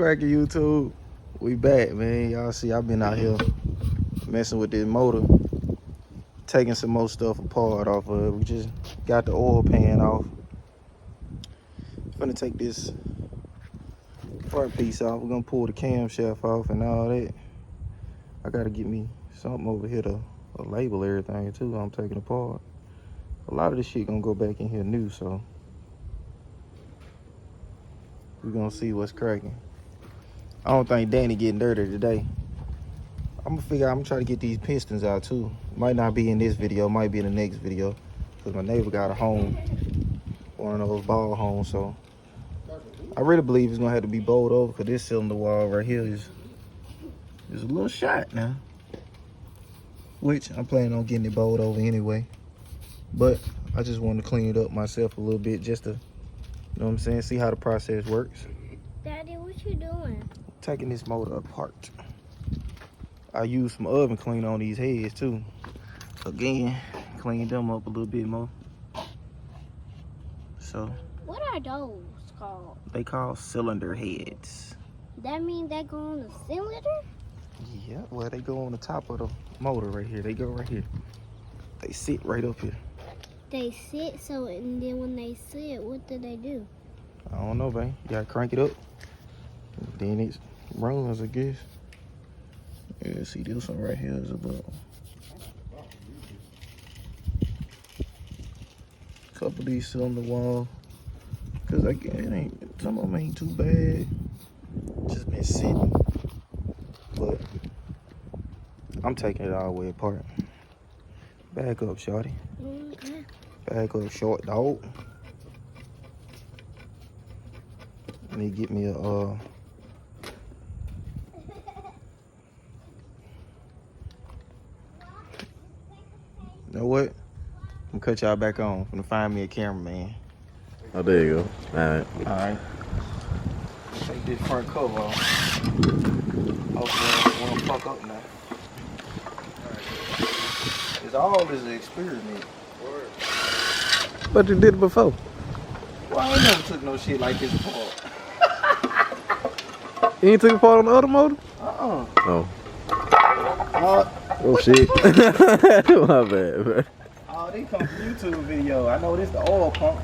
cracking, YouTube? We back, man. Y'all see, I've been out here messing with this motor, taking some more stuff apart off of it. We just got the oil pan off. Gonna take this front piece off. We're gonna pull the camshaft off and all that. I gotta get me something over here to label everything too. I'm taking apart. A lot of this shit gonna go back in here new, so we're gonna see what's cracking. I don't think Dani getting dirty today. I'm gonna try to get these pistons out too. Might not be in this video, might be in the next video, because my neighbor got a home, one of those ball homes, so I really believe it's gonna have to be bowled over, because this cylinder wall right here is a little shot now, which I'm planning on getting it bowled over anyway. But I just wanted to clean it up myself a little bit, just to, you know what I'm saying, see how the process works. Daddy, what you doing? Taking this motor apart. I used some oven cleaner on these heads too. Again, clean them up a little bit more. So what are those called? they call cylinder heads. That means they go on the cylinder? Yeah, well, they go on the top of the motor right here. They go right here. They sit right up here. They sit, so, and then when they sit, what do they do? I don't know, babe. You gotta crank it up. Then it runs, I guess. Yeah, see, this one right here is about a couple of these cylinder walls. Cause again, some of them ain't too bad. Just been sitting. But I'm taking it all the way apart. Back up, shorty. Okay. Back up, short dog. Let me get me a You know what? I'm gonna cut y'all back on. I'm gonna find me a cameraman. Oh, there you go. Alright. Alright. Take this front cover off. Hopefully it won't fuck up now. It's all this an experiment. But you did it before. Well, I ain't never took no shit like this before. You ain't took a part on the other motor? Uh-uh. Oh. Oh shit. My bad, bro. Oh, they come from YouTube video. I know this the oil pump.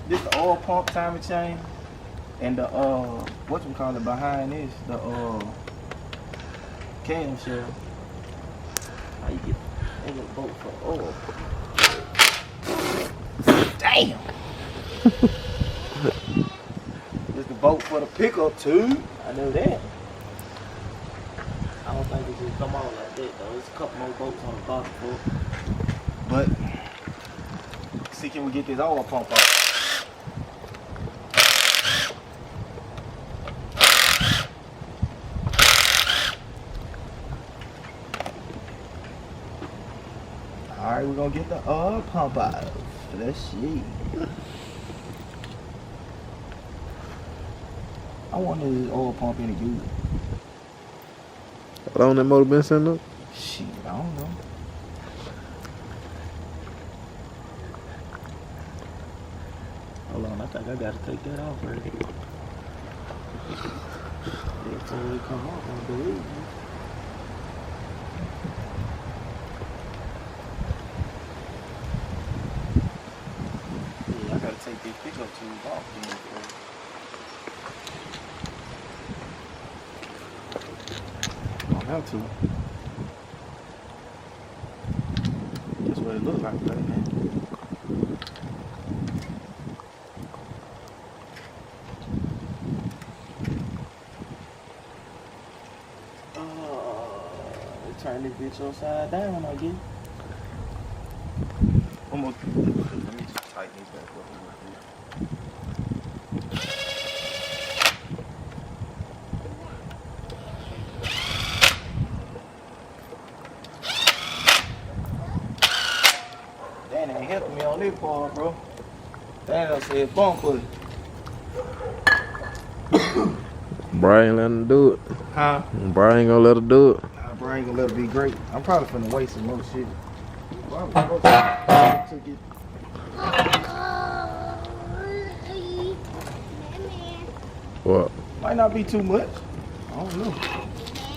This the oil pump timing chain. And the whatchamacallit behind this, the camshaft. How you get a little boat for oil? Damn! This the boat for the pickup too. I know that. I don't think it just come out like that though. There's a couple more bolts on the bottom for it. But see, can we get this oil pump off? Alright, we're gonna get the oil pump out. Let's see. I wonder if this oil pump any good. How long that motor been sitting up? Shit, I don't know. Hold on, I think I gotta take that off right here. Before it come off, I believe me. Yeah, I gotta take this pickup tube off then. I don't have to. That's what it looks like right now. Turn this bitch upside down, I guess. Almost. Let me just tighten these back up a little bit. Dani ain't helping me on this part, bro. Dani said bump it. Brian letting her do it. Huh? Brian gonna let her do it. Bro, I ain't gonna let it be great. I'm probably finna waste some more shit. What? Might Might not be too much. I don't know.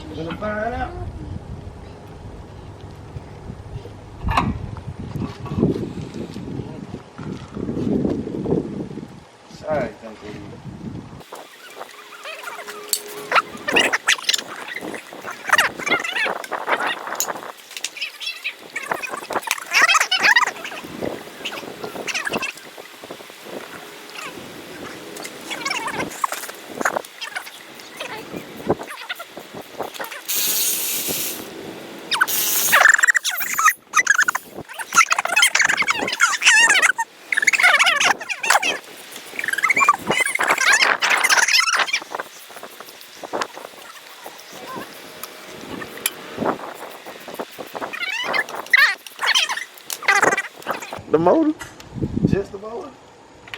We're gonna find out. Sorry, thank you. The motor? Just the mower?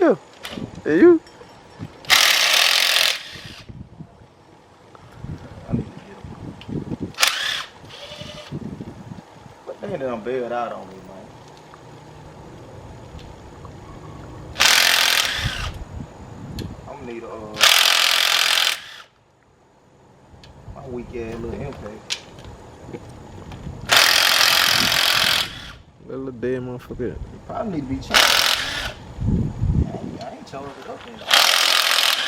Yeah. And you? I need to get him. But they done bailed out on me, man. I'm gonna need my weak ass little impact. That little dead motherfucker. You probably need to be charged. I ain't charged it up in there.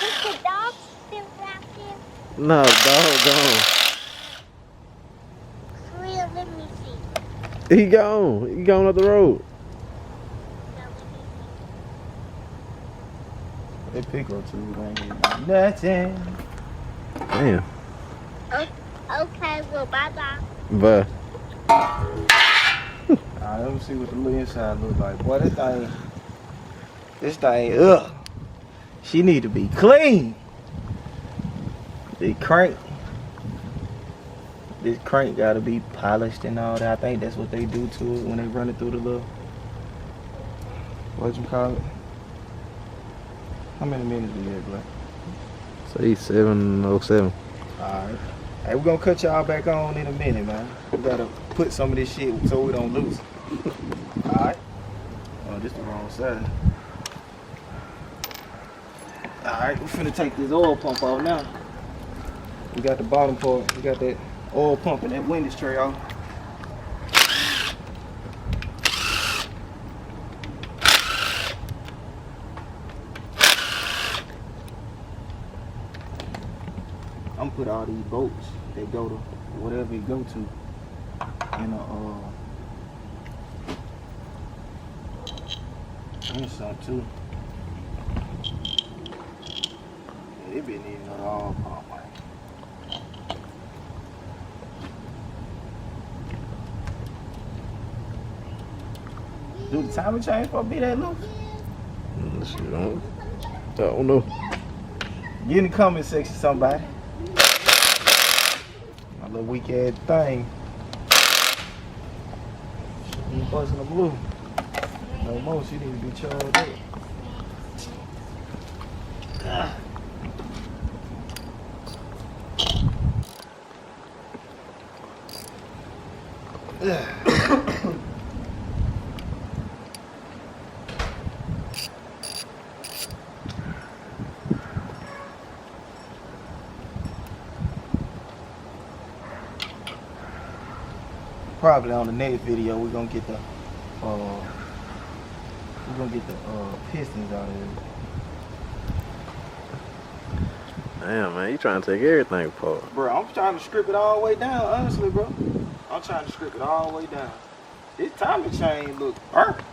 Is the dog still back there? No, dog gone. Real, let me see. He gone. He gone up the road. No, That pickle too, ain't nothing. Damn. okay, well, bye-bye. But Alright, let me see what the little inside look like. Boy, this thing, ugh. She need to be clean. This crank gotta be polished and all that. I think that's what they do to it when they run it through the little, what you call it? How many minutes we had, Black? say 7:07. Alright. Hey, we're gonna cut y'all back on in a minute, man. We gotta put some of this shit so we don't lose it. Alright. Oh, this the wrong side. Alright, we're finna take this oil pump off now. We got the bottom part. We got that oil pump and that window tray off. I'm gonna put all these bolts that go to whatever it go to in and some too. Yeah, it been needing an all pump, man. Do the timing change for be that loose? Shit, I don't know. Get in the comment section, somebody. My little weak ass thing. She ain't busting the blue. No more, she need to be charged up. Probably on the next video we're gonna get the pistons out of here. Damn, man, you trying to take everything apart. Bro, I'm trying to strip it all the way down, honestly, bro. I'm trying to strip it all the way down. This timing chain look perfect.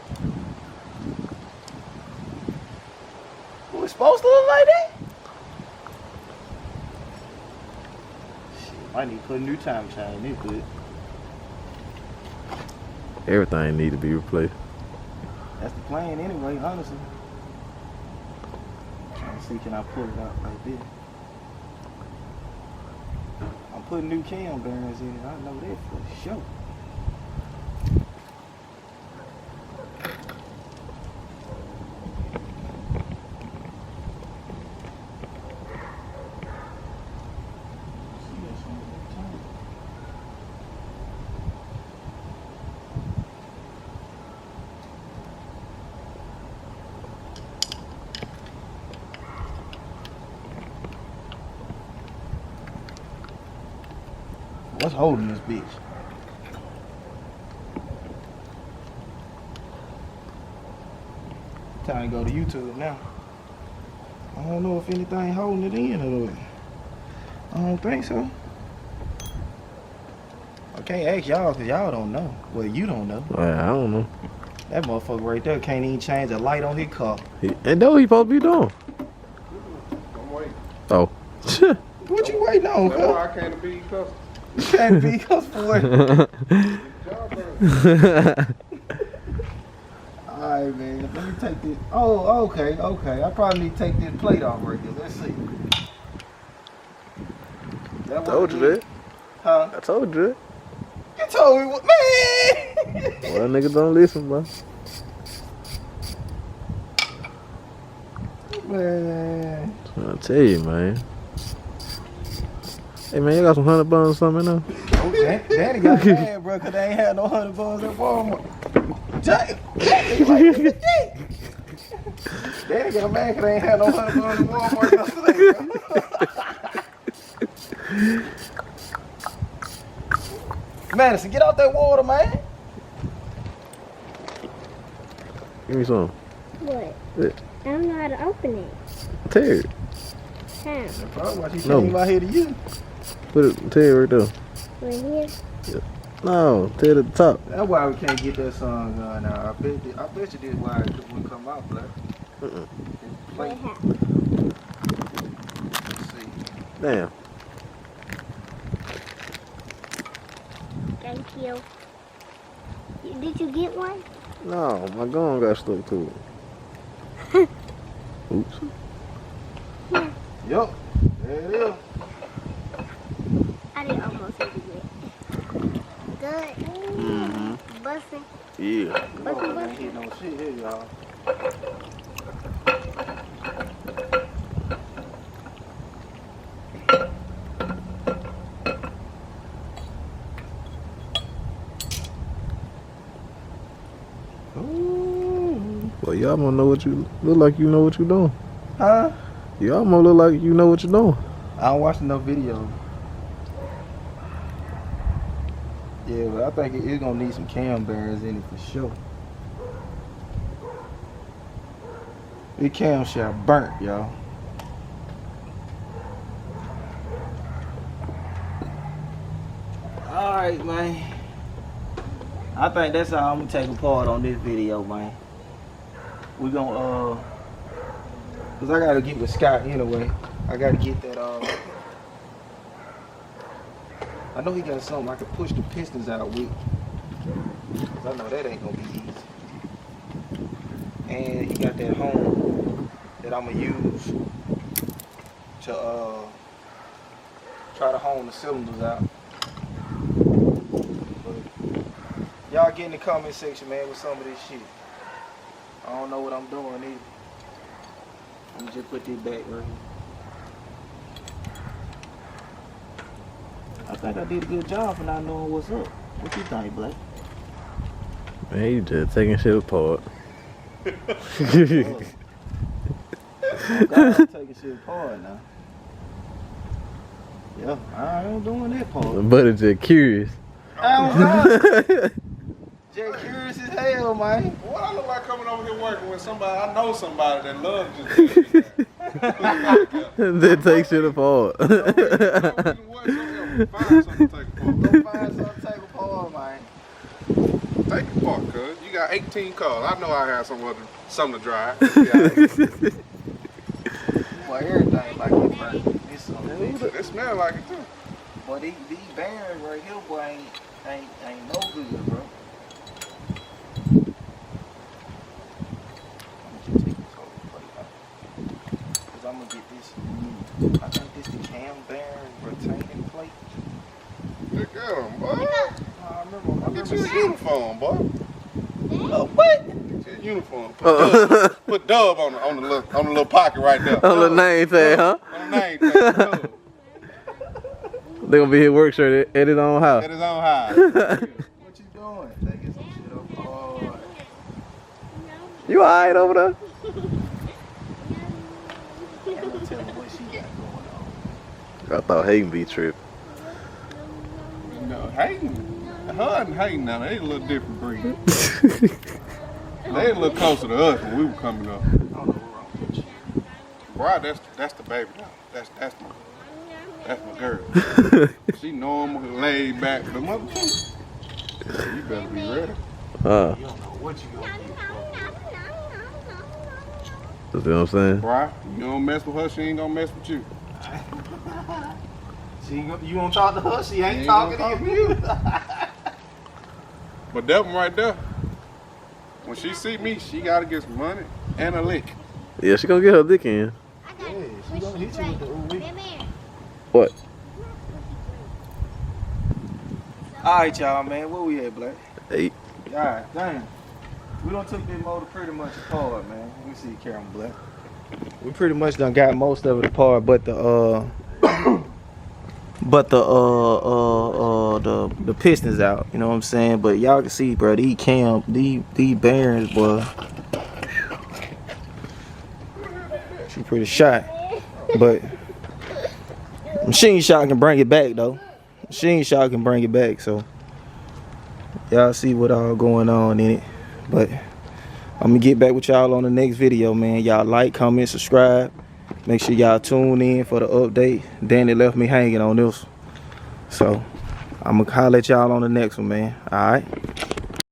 Was it supposed to look like that? Shit, might need to put a new timing chain in this good. Everything need to be replaced. That's the plan anyway, honestly. Trying to see, can I pull it out like this? I'm putting new cam bearings in it. I know that for sure. What's holding this bitch? Time to go to YouTube now. I don't know if anything holding it in or what. I don't think so. I can't ask y'all because y'all don't know. Well, you don't know. I don't know. That motherfucker right there can't even change a light on his car. And that's what he supposed to be doing. I'm waiting. Oh. What you waiting on, That's why cuz? I can't be customer. You can't be customer. Job done. Alright, man. Let me take this. Oh, okay. I probably need to take this plate off right there. Let's see. I told you that. Huh? I told you that. You told me what, man? Well, niggas don't listen, bro. Man. I tell you, man. Hey, man, you got some 100 buns or something now? Oh, Danny got mad, bro, because they ain't had no 100 bucks at Walmart. Danny got mad because they ain't had no 100 bucks at Walmart yesterday, bro. Madison, get out that water, man. Give me some. What? Yeah. I don't know how to open it. Tear it. How? Probably why she No. came out here to you. Put it, tear it right there. Right here? No, tear it at the top. That's why we can't get that song now. I bet you this why it wouldn't come out, black. What Let's happened? see. Damn. Thank you. Did you get one? No, my gun got stuck to it. Oops. Yup. There it is. I did almost hit it. Good. Mm-hmm. Busting. Yeah. Oh, ain't hit no shit here, y'all. Well, y'all gonna know what you look like. You know what you doing. Huh? Y'all gonna look like you know what you doing. I don't watch enough videos. Yeah, but I think it's gonna need some cam bearings in it for sure. The cam shaft burnt, y'all. Alright, man. I think that's all I'm gonna take apart on this video, man. We gonna cause I gotta get with Scott anyway. I gotta get that I know he got something I can push the pistons out with. Cause I know that ain't gonna be easy. And he got that home that I'ma use to try to hone the cylinders out. But y'all get in the comment section, man, with some of this shit. I don't know what I'm doing either. Let me just put this back right here. I think I did a good job for not knowing what's up. What you think, Blake? Man, you just taking shit apart. Oh, God, I'm taking shit apart now. Yeah, I ain't doing that part. But it's just curious. I'm just curious as hell, man. What I look like coming over here working with somebody, I know somebody that loves just That takes shit apart. Find something to take apart. Go find something to take apart, man. Take apart, cuz. You got 18 cars. I know I have something to drive. Boy, everything like it, man. It's something. It smell like it too. Boy, these bearings right here, boy, ain't no good, bro. Cause I'm gonna get this. I think this the cam bearing retaining plate. Look at him, boy. I remember Get you a uniform, boy. what? Get you a uniform. Put Dub on the little pocket right there. On the name tag, huh? On the name tag. Dub. They gonna be his work shirt at his own house. At his own house. What you doing? Taking some shit up. Oh, You alright over there? I'm gonna tell her what she got going on. I thought Hangin be tripping. Hangin, her and Hangin now, they a little different breed. They a little closer to us when we were coming up. I don't know what's wrong with you. Bro, that's the baby now. That's my girl. She normal, laid back, but motherfucker, you better be ready. You don't know what you gonna get. That's what I'm saying. Bro, you don't mess with her, she ain't gonna mess with you. You won't talk to her, she ain't Ain't talking gonna to you. But that one right there, when she see me, she gotta get some money and a lick. Yeah, she gonna get her dick in. Yeah, she gonna hit you with the ooh wee. What? Alright, y'all, man. Where we at, Black? 8. Alright, dang. We done took this motor pretty much apart, man. Let me see the camera, Black. We pretty much done got most of it apart, but the the pistons out. You know what I'm saying? But y'all can see, bro. These bearings, boy. She pretty shot, but machine shot can bring it back though. Machine shot can bring it back, so y'all see what all going on in it. But I'm gonna get back with y'all on the next video, man. Y'all like, comment, subscribe. Make sure y'all tune in for the update. Dani left me hanging on this, so I'm gonna holler at y'all on the next one, man. All right.